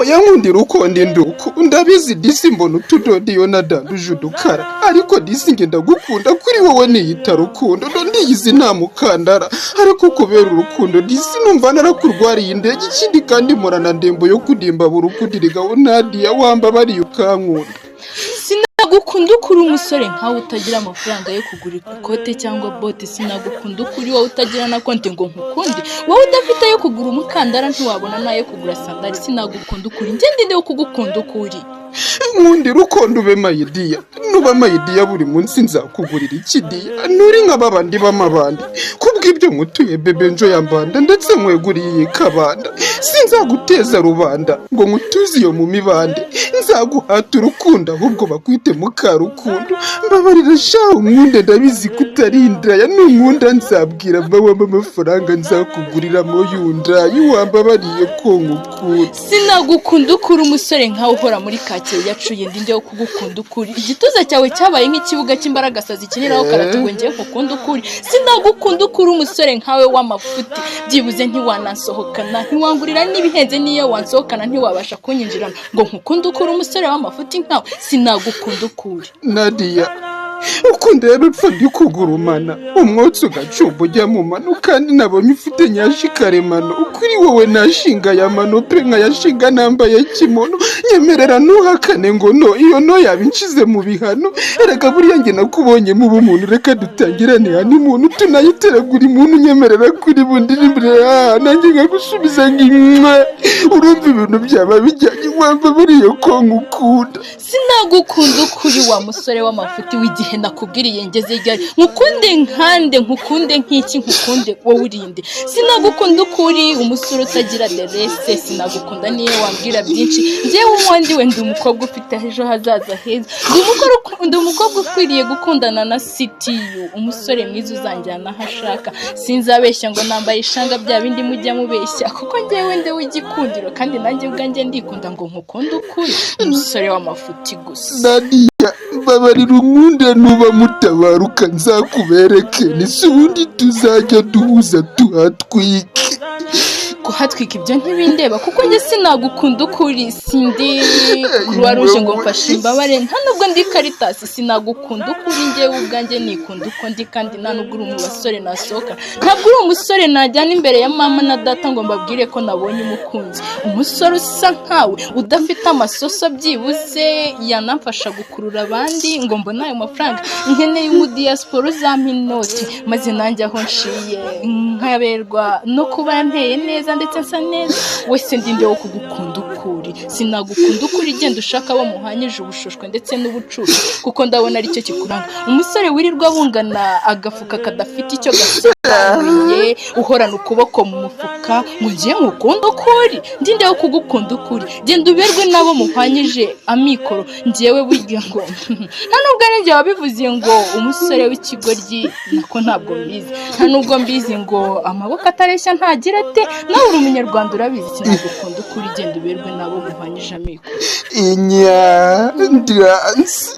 oya nkundira ukonde nduku ndabizi disi mbona utudodiyo nadanduje udukara ariko disi nge ndagukunda kuri wowe niyita rukundo ndiyizi nta mukandara ariko kubera urukundo disi numva narakurwariye indege ikindi kandi murana ndembo yo kudimba burukudirigaho Nadia wamba bari ukankunda sinagukunda ukuri umusore nkawe utagira amafaranga yo kugura ikote cyangwa bote sinagukunda ukuri wowe utagira na konti ngo nkukunde wowe udafite yo kugura umukandara ntiwabona nayo kugura sandali sinagukunda ukuri njye ndinde wo kugukunda ukuri nkundira ukonde ube mayidiya nuba mayidiya buri munsi nzakugurira ikidiya nuri nk'ababandi b'amabandi kubw'ibyo mutuye bebe njo yambanda ndetse mweguriye iyi kabanda sinzaguteza rubanda ngo nkutuze iyo mu mibande nzaguhata urukundo ahubwo bakwite mukarukundo mbabarira shaho nkunde ndabizi kutarindaya nunkunda nzabwira mawamba amafaranga nzakuguriramo yundayi wambabariye ko nkukunda sinagukunda ukuri umusore nkawe uhora muri kacye yacuye ndinde wo kugukunda ukuri igituza cyawe cyabaye nk'ikibuga cy'imbaraga zikiniraho karate ngo ngiye nkukunda ukuri sinagukunda ukuri umusore nkawe w'amafuti byibuze ntiwanansohokana ntiwangurira n'ibihenze niyo wansohokana ntiwabasha kunyinjirana ngo nkukunda ukuri umusore w'amafuti nkawe sinagukunda ukuri Nadia ukunda rero upfa ndikugurumana umwotsi ugacumba ujya mu mano kandi nabonye ufite nyashi karemano ukuri wowe nashinga ya mano pe nkayashinga nambaye kimono nyemerera ntuhakane ngo no iyo no yabinshize mu bihano erega buriya nge nakubonye mu bumuntu reka dutangirane hani muntu tunayiteragura umuntu nyemerera kuri bundirimbire nanjye ngagusubiza ngimwe urumva ibintu byaba bijyanye wamba buriye ko nkukunda sinagukunda ukuri wa musore w'amafuti w'igihe nakubwiriye ngeze ryari nkukunde nkande nkukunde nk'iki nkukunde wowe urinde sinagukunda ukuri umusore utagira derese sinagukunda niyo wambwira byinshi njyewe umundi we ndi umukobwa ufite ejo hazaza heza ndi umukobwa ukwiriye gukundana na CTU umusore mwiza uzanjyana aho ashaka sinzabeshya ngo nambaye ishanga bya bindi mujya mubeshya kuko njyewe ndewe igikundiro kandi nanjye ubwanjye ndikunda ngo nkukunde ukuri umusore w'amafuti gusa Nadia babarira unkunde nuba mutabaruka nzakubereke n'isundi tuzajya duhuza tuhatwike kuhatwika ibyo ntibindeba kuko njye sinagukunda ukuri sindi Croix Rouge ngo mfashe imbabare nta nubwo ndi Caritas sinagukunda ukuri njyewe ubwanjye nikunda uko ndi kandi nta nubwo uri mu basore nasohoka ntabwo uri umusore najyana imbere ya mama na data ngo mbabwire ko nabonye umukunzi umusore usa nkawe udafite amasoso byibuze yanamfasha gukurura abandi ngo mbona ayo mafaranga nkeneye umudiaspora uzampa inoti maze nanjye aho nshiye nkaberwa no kuba nteye neza ndetse nsa neza wese ndinde wo kugukunda ukuri sinagukunda ukuri genda ushaka abo muhanyije ubushoshwe ndetse n'ubucucu kuko ndabona ari cyo kikuranga umusore wirirwa bungana agafuka kadafite icyo gasobanuye uhorana ukuboko mu mufuka ngo ngiye nkukunda ukuri ndinde wo kugukunda ukuri genda uberwe nabo muhanyije amikoro njyewe burya ngo nta nubwo ari njye wabivuze ngo umusore w'ikigoryi nako ntabwo mbizi nta nubwo mbizi ngo amaboko atareshya ntagira ate nawe uri umunyarwanda urabizi sinagukunda ukuri genda uberwe nabo muhanyije amikoro inyandiransi